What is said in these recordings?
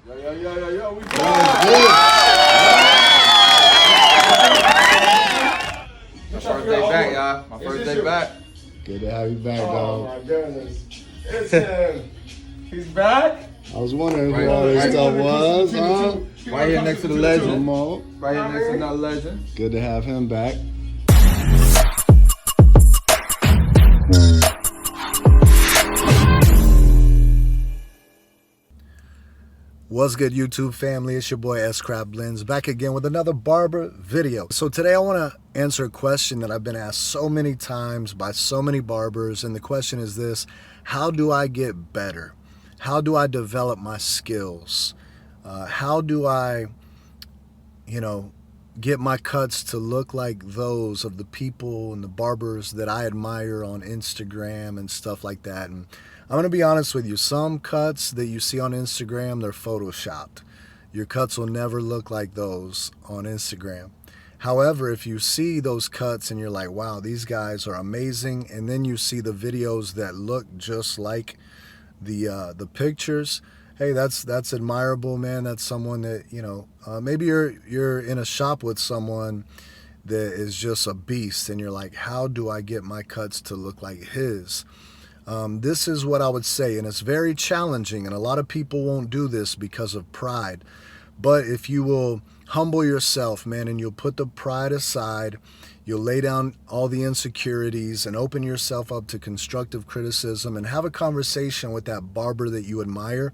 Yo, we good. My first day back, y'all. My first day back. Good to have you back, Oh dog. my goodness. It's him. He's back. I was wondering who Right, all this right. stuff was, huh? Right here next to the legend. Come on. Right here next to another legend. Good to have him back. What's good, YouTube family? It's your boy S.Craft Blends back again with another barber video. So today I want to answer a question that I've been asked so many times by so many barbers, and the question is this: how do I get better? How do I develop my skills? How do I, get my cuts to look like those of the people and the barbers that I admire on Instagram and stuff like that? And I'm going to be honest with you. Some cuts that you see on Instagram, they're photoshopped. Your cuts will never look like those on Instagram. However, if you see those cuts and you're like, wow, these guys are amazing, and then you see the videos that look just like the pictures, hey, that's admirable, man. That's someone that, maybe you're in a shop with someone that is just a beast, and you're like, how do I get my cuts to look like his? This is what I would say, and it's very challenging, and a lot of people won't do this because of pride. But if you will humble yourself, man, and you'll put the pride aside, you'll lay down all the insecurities and open yourself up to constructive criticism and have a conversation with that barber that you admire,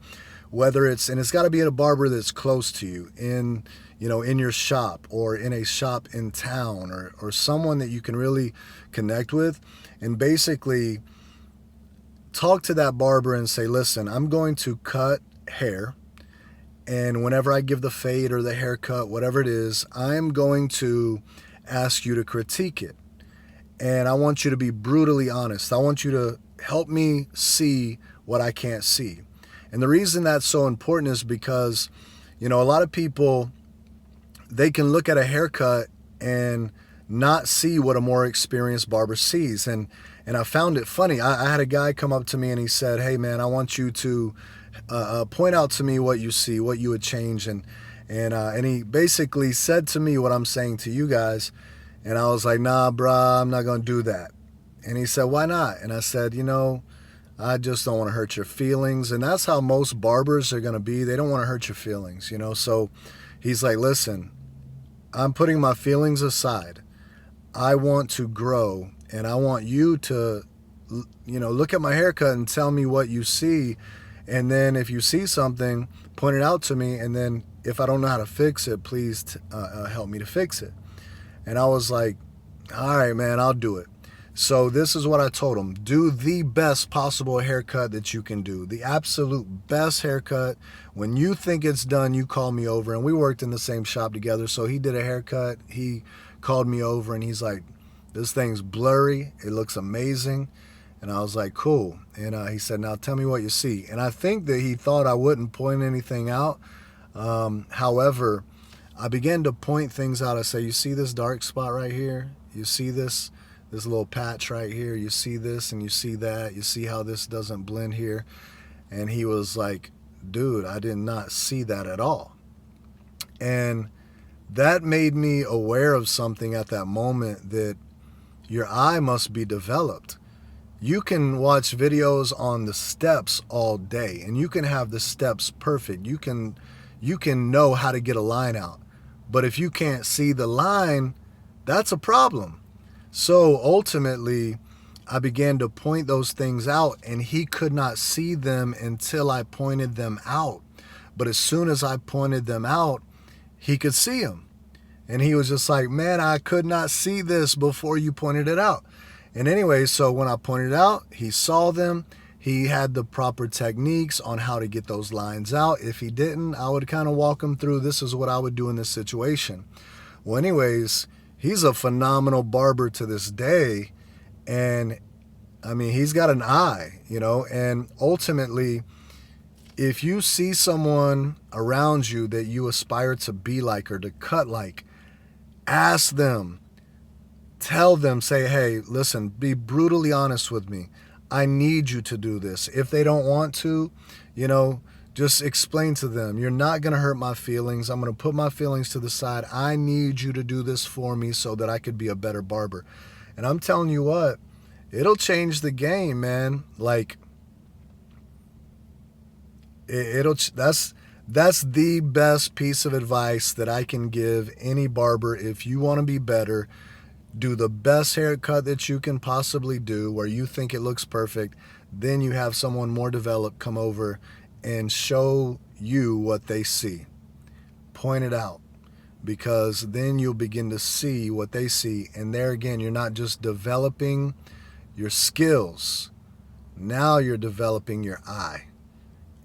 and it's got to be a barber that's close to you, in your shop or in a shop in town, or someone that you can really connect with, and basically talk to that barber and say, listen, I'm going to cut hair, and whenever I give the fade or the haircut, whatever it is, I'm going to ask you to critique it. And I want you to be brutally honest. I want you to help me see what I can't see. And the reason that's so important is because, a lot of people, they can look at a haircut and not see what a more experienced barber sees. And I found it funny. I had a guy come up to me and he said, hey man, I want you to point out to me what you see, what you would change. And he basically said to me what I'm saying to you guys. And I was like, nah, brah, I'm not going to do that. And he said, why not? And I said, I just don't want to hurt your feelings. And that's how most barbers are going to be. They don't want to hurt your feelings, So he's like, listen, I'm putting my feelings aside. I want to grow, and I want you to, look at my haircut and tell me what you see. And then if you see something, point it out to me. And then if I don't know how to fix it, please help me to fix it. And I was like, all right, man, I'll do it. So this is what I told him. Do the best possible haircut that you can do. The absolute best haircut. When you think it's done, you call me over. And we worked in the same shop together. So he did a haircut. He called me over and he's like, this thing's blurry. It looks amazing. And I was like, cool. And he said, now tell me what you see. And I think that he thought I wouldn't point anything out. However, I began to point things out. I say, you see this dark spot right here? You see this little patch right here? You see this and you see that? You see how this doesn't blend here? And he was like, dude, I did not see that at all. And that made me aware of something at that moment, that your eye must be developed. You can watch videos on the steps all day, and you can have the steps perfect. You can know how to get a line out. But if you can't see the line, that's a problem. So ultimately, I began to point those things out, and he could not see them until I pointed them out. But as soon as I pointed them out, he could see them. And he was just like, man, I could not see this before you pointed it out. And anyway, so when I pointed it out, he saw them. He had the proper techniques on how to get those lines out. If he didn't, I would kind of walk him through, this is what I would do in this situation. Well, anyways, he's a phenomenal barber to this day. And I mean, he's got an eye, and ultimately, if you see someone around you that you aspire to be like or to cut like, ask them, tell them, say, hey, listen, be brutally honest with me. I need you to do this. If they don't want to, Just explain to them, you're not going to hurt my feelings. I'm going to put my feelings to the side. I need you to do this for me so that I could be a better barber. And I'm telling you what, it'll change the game, man. Like, that's the best piece of advice that I can give any barber. If you want to be better, do the best haircut that you can possibly do where you think it looks perfect. Then you have someone more developed come over and show you what they see. Point it out, because then you'll begin to see what they see. And there again, you're not just developing your skills. Now you're developing your eye.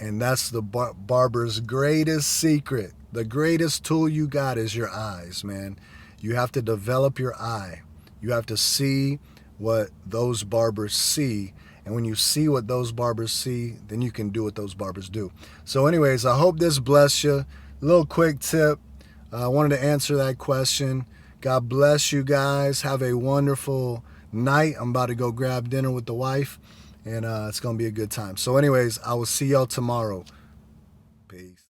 And that's the barber's greatest secret. The greatest tool you got is your eyes, man. You have to develop your eye. You have to see what those barbers see. And when you see what those barbers see, then you can do what those barbers do. So anyways, I hope this blessed you. Little quick tip. I wanted to answer that question. God bless you guys. Have a wonderful night. I'm about to go grab dinner with the wife, and it's going to be a good time. So anyways, I will see y'all tomorrow. Peace.